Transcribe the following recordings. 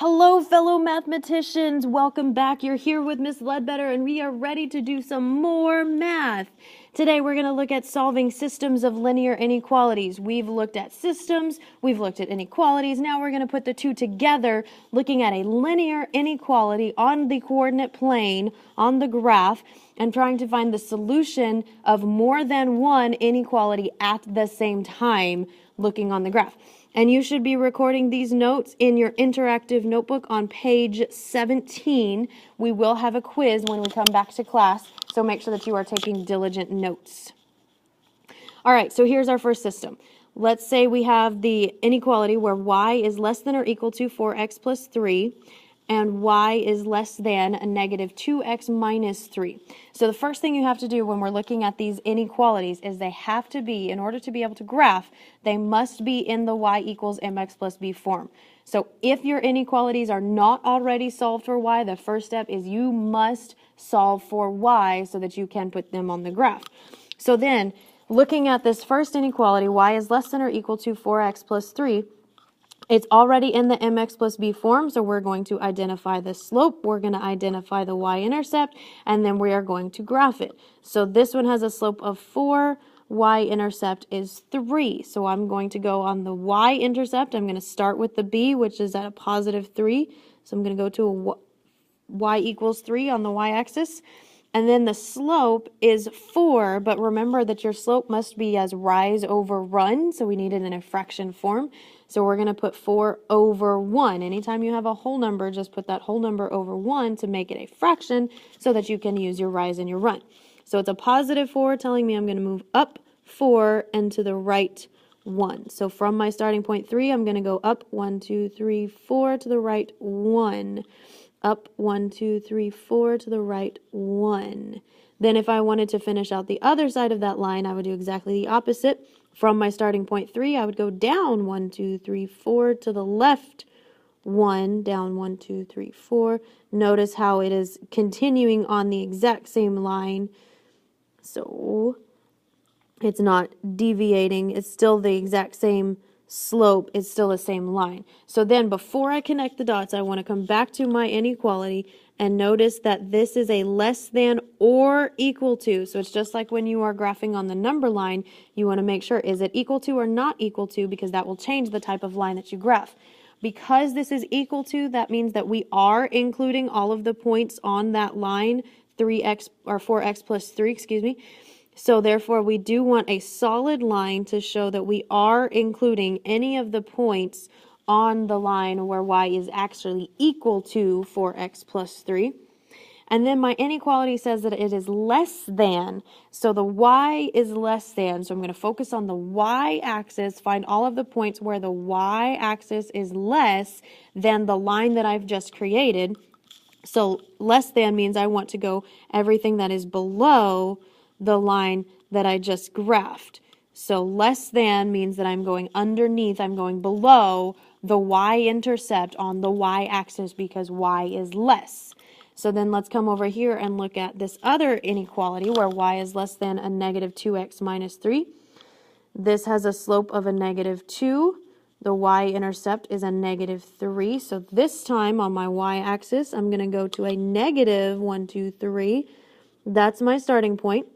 Hello, fellow mathematicians. Welcome back. You're here with Miss Ledbetter, and we are ready to do some more math. Today, we're going to look at solving systems of linear inequalities. We've looked at systems, we've looked at inequalities. Now we're going to put the two together, looking at a linear inequality on the coordinate plane, on the graph, and trying to find the solution of more than one inequality at the same time, looking on the graph. And you should be recording these notes in your interactive notebook on page 17. We will have a quiz when we come back to class, so make sure that you are taking diligent notes. All right, so here's our first system. Let's say we have the inequality where y is less than or equal to 4x plus 3, and y is less than a negative 2x minus 3. So the first thing you have to do when we're looking at these inequalities is they have to be, in order to be able to graph, they must be in the y equals mx plus b form. So if your inequalities are not already solved for y, the first step is you must solve for y so that you can put them on the graph. So then, looking at this first inequality, y is less than or equal to 4x plus 3, it's already in the mx plus b form, so we're going to identify the slope, we're going to identify the y-intercept, and then we are going to graph it. So this one has a slope of 4, y-intercept is 3. So I'm going to go on the y-intercept. I'm going to start with the b, which is at a positive 3. So I'm going to go to a y equals 3 on the y-axis. And then the slope is 4, but remember that your slope must be as rise over run, so we need it in a fraction form. So we're going to put 4 over 1. Anytime you have a whole number, just put that whole number over 1 to make it a fraction so that you can use your rise and your run. So it's a positive 4 telling me I'm going to move up 4 and to the right 1. So from my starting point 3, I'm going to go up 1, 2, 3, 4 to the right 1. Up 1, 2, 3, 4 to the right 1. Then if I wanted to finish out the other side of that line, I would do exactly the opposite. From my starting point 3, I would go down 1, 2, 3, 4 to the left 1, down 1, 2, 3, 4. Notice how it is continuing on the exact same line. So it's not deviating. It's still the exact same slope, it's still the same line. So then before I connect the dots, I want to come back to my inequality and notice that this is a less than or equal to. So it's just like when you are graphing on the number line, you want to make sure, is it equal to or not equal to, because that will change the type of line that you graph. Because this is equal to, that means that we are including all of the points on that line, 3x or 4x plus 3, excuse me. So therefore, we do want a solid line to show that we are including any of the points on the line where y is actually equal to 4x plus 3. And then my inequality says that it is less than, so the y is less than. So I'm going to focus on the y-axis, find all of the points where the y-axis is less than the line that I've just created. So less than means I want to go everything that is below the line that I just graphed. So less than means that I'm going underneath, I'm going below the y-intercept on the y-axis because y is less. So then let's come over here and look at this other inequality where y is less than a negative 2x minus 3. This has a slope of a negative 2. The y-intercept is a negative 3. So this time on my y-axis, I'm going to go to a negative 1, 2, 3. That's my starting point.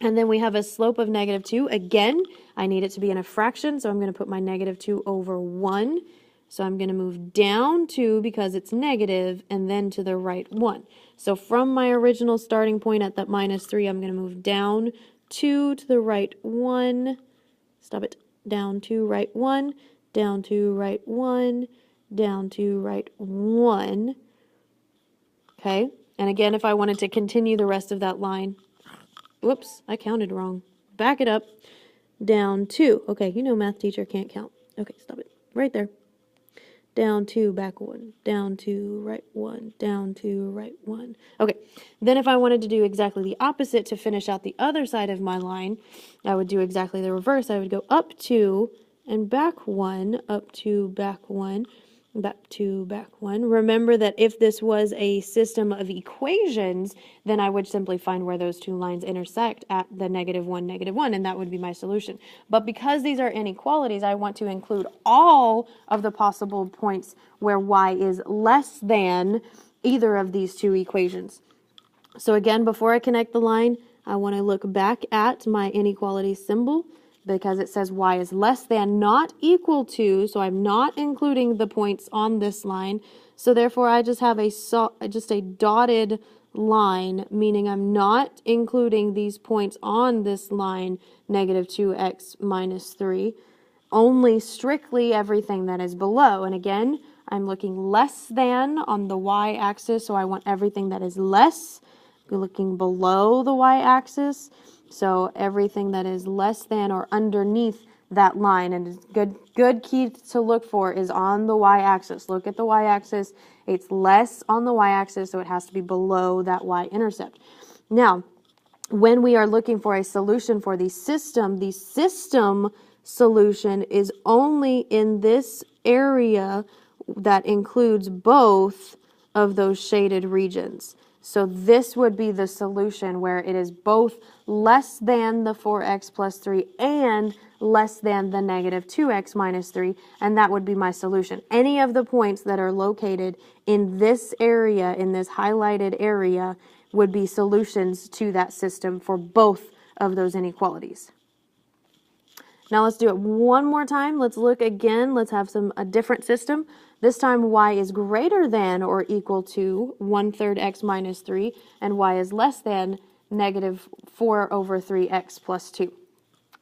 And then we have a slope of negative 2. Again, I need it to be in a fraction, so I'm going to put my negative 2 over 1. So I'm going to move down 2 because it's negative, and then to the right 1. So from my original starting point at that minus 3, I'm going to move down 2 to the right 1. Stop it. Down 2, right 1. Down 2, right 1. Down 2, right 1. Okay? And again, if I wanted to continue the rest of that line, whoops, I counted wrong. Back it up. Down 2. Okay, you know math teacher can't count. Okay, stop it. Right there. Down 2, back 1. Down 2, right 1. Down 2, right 1. Okay, then if I wanted to do exactly the opposite to finish out the other side of my line, I would do exactly the reverse. I would go up 2 and back 1, up 2, back 1. back one. Remember that if this was a system of equations, then I would simply find where those two lines intersect at the -1, and that would be my solution. But because these are inequalities, I want to include all of the possible points where y is less than either of these two equations. So again, before I connect the line, I want to look back at my inequality symbol because it says y is less than, not equal to, so I'm not including the points on this line. So therefore, I just have just a dotted line, meaning I'm not including these points on this line, -2x minus 3, only strictly everything that is below. And again, I'm looking less than on the y-axis, so I want everything that is less. We're looking below the y-axis, so everything that is less than or underneath that line. And good key to look for is on the y-axis. Look at the y-axis. It's less on the y-axis, so it has to be below that y-intercept. Now, when we are looking for a solution for the system solution is only in this area that includes both of those shaded regions. So this would be the solution where it is both less than the 4x plus 3 and less than the -2x minus 3, and that would be my solution. Any of the points that are located in this area, in this highlighted area, would be solutions to that system for both of those inequalities. Now let's do it one more time. Let's look again. Let's have a different system. This time y is greater than or equal to 1/3 x minus 3, and y is less than -4/3x plus 2.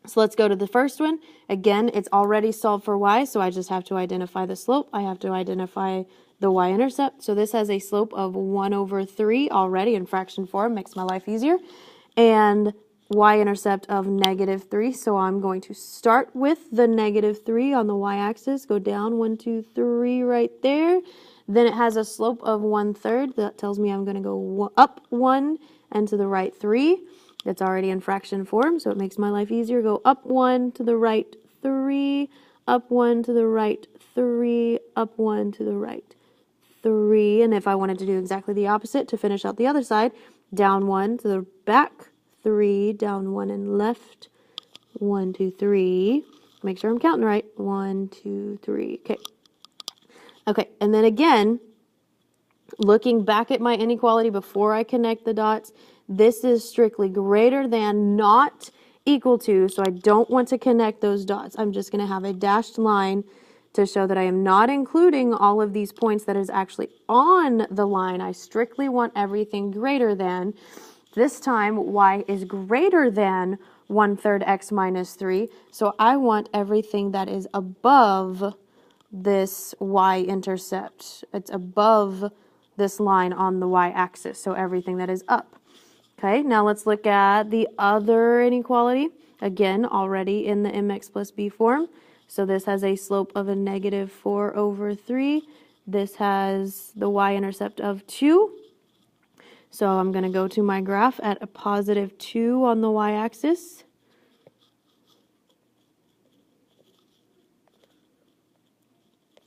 So let's go to the first one. Again, it's already solved for y, so I just have to identify the slope. I have to identify the y-intercept. So this has a slope of 1/3 already in fraction form, makes my life easier. And y-intercept of -3, so I'm going to start with the -3 on the y-axis, go down 1, 2, 3 right there. Then it has a slope of 1/3. That tells me I'm going to go up 1 and to the right 3. It's already in fraction form, so it makes my life easier. Go up 1 to the right 3, up 1 to the right 3, up 1 to the right 3. And if I wanted to do exactly the opposite to finish out the other side, down 1 to the back 3, down 1 and left 1, 2, 3. Make sure I'm counting right. 1, 2, 3. Okay, and then again, looking back at my inequality before I connect the dots, this is strictly greater than, not equal to, so I don't want to connect those dots. I'm just going to have a dashed line to show that I am not including all of these points that is actually on the line. I strictly want everything greater than. This time, y is greater than 1/3 x minus 3, so I want everything that is above this y-intercept. It's above this line on the y-axis, so everything that is up. Okay, now let's look at the other inequality. Again, already in the mx plus b form. So this has a slope of a -4/3. This has the y-intercept of 2. So I'm going to go to my graph at a +2 on the y-axis.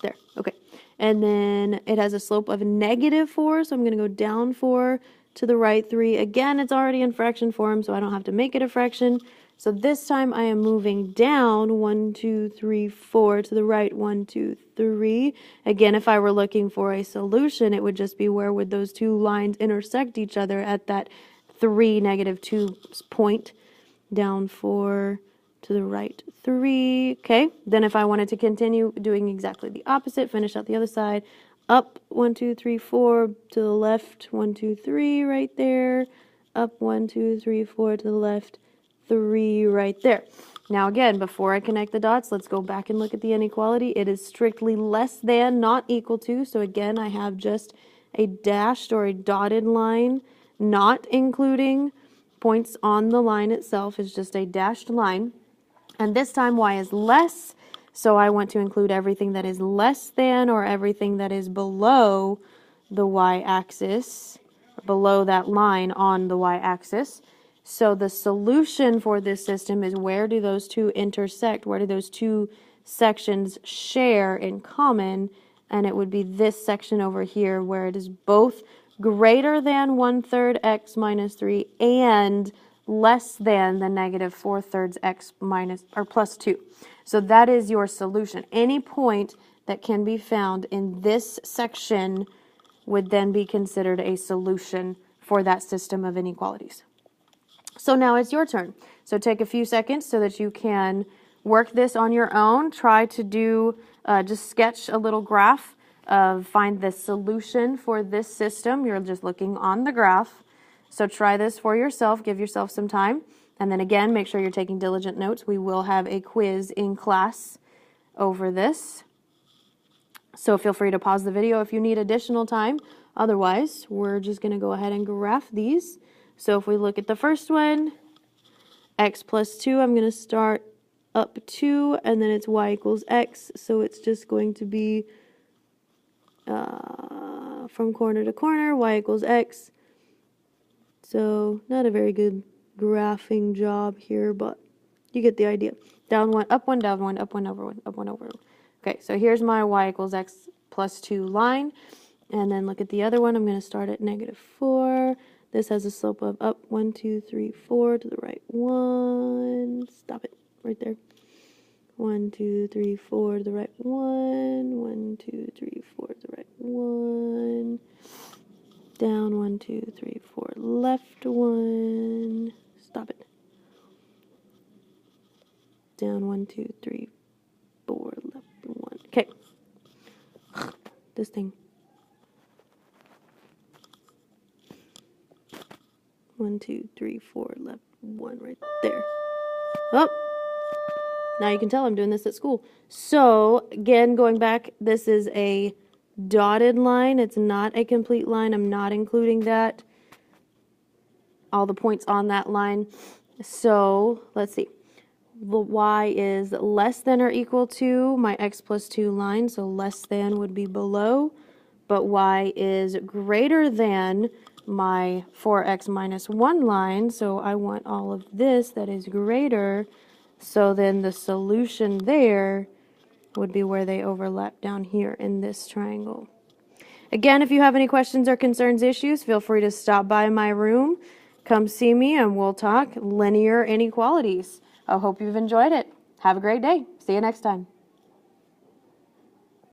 There, okay. And then it has a slope of -4, so I'm going to go down 4 to the right 3. Again, it's already in fraction form, so I don't have to make it a fraction. So this time I am moving down 1, 2, 3, 4 to the right 1, 2, 3. Again, if I were looking for a solution, it would just be where would those two lines intersect each other at that 3, -2 point. Down 4 to the right 3. Okay, then if I wanted to continue doing exactly the opposite, finish out the other side, up 1, 2, 3, 4 to the left 1, 2, 3 right there, up 1, 2, 3, 4 to the left 3 right there. Now again, before I connect the dots, let's go back and look at the inequality. It is strictly less than, not equal to, so again I have just a dashed or a dotted line, not including points on the line itself, is just a dashed line. And this time y is less, so I want to include everything that is less than or everything that is below the y-axis, below that line on the y-axis. So the solution for this system is where do those two intersect, where do those two sections share in common, and it would be this section over here where it is both greater than 1/3 x minus 3 and less than the negative 4/3 x minus or plus 2. So that is your solution. Any point that can be found in this section would then be considered a solution for that system of inequalities. So now it's your turn. So take a few seconds so that you can work this on your own. Try to do, just sketch a little graph of find the solution for this system. You're just looking on the graph. So try this for yourself. Give yourself some time. And then again, make sure you're taking diligent notes. We will have a quiz in class over this. So feel free to pause the video if you need additional time. Otherwise, we're just going to go ahead and graph these. So if we look at the first one, x plus 2, I'm going to start up 2, and then it's y equals x. So it's just going to be from corner to corner, y equals x. So not a very good graphing job here, but you get the idea. Down 1, up 1, down 1, up 1, over 1, up 1, over 1. Okay, so here's my y equals x plus 2 line. And then look at the other one. I'm going to start at negative 4. This has a slope of up 1, 2, 3, 4 to the right 1. Stop it right there. 1, 2, 3, 4 to the right 1. 1, 2, 3, 4 to the right 1. Down 1, 2, 3, 4 left 1. Stop it. Down 1, 2, 3, 4 left 1. Okay. This thing. 1, 2, 3, 4 left 1 right there. Oh. Now you can tell I'm doing this at school. So, again, going back, this is a dotted line. It's not a complete line. I'm not including that. All the points on that line. So, let's see. The y is less than or equal to my x plus 2 line. So, less than would be below. But y is greater than my 4x minus 1 line. So, I want all of this that is greater. So then the solution there would be where they overlap down here in this triangle. Again, if you have any questions or concerns, issues, feel free to stop by my room. Come see me and we'll talk linear inequalities. I hope you've enjoyed it. Have a great day. See you next time.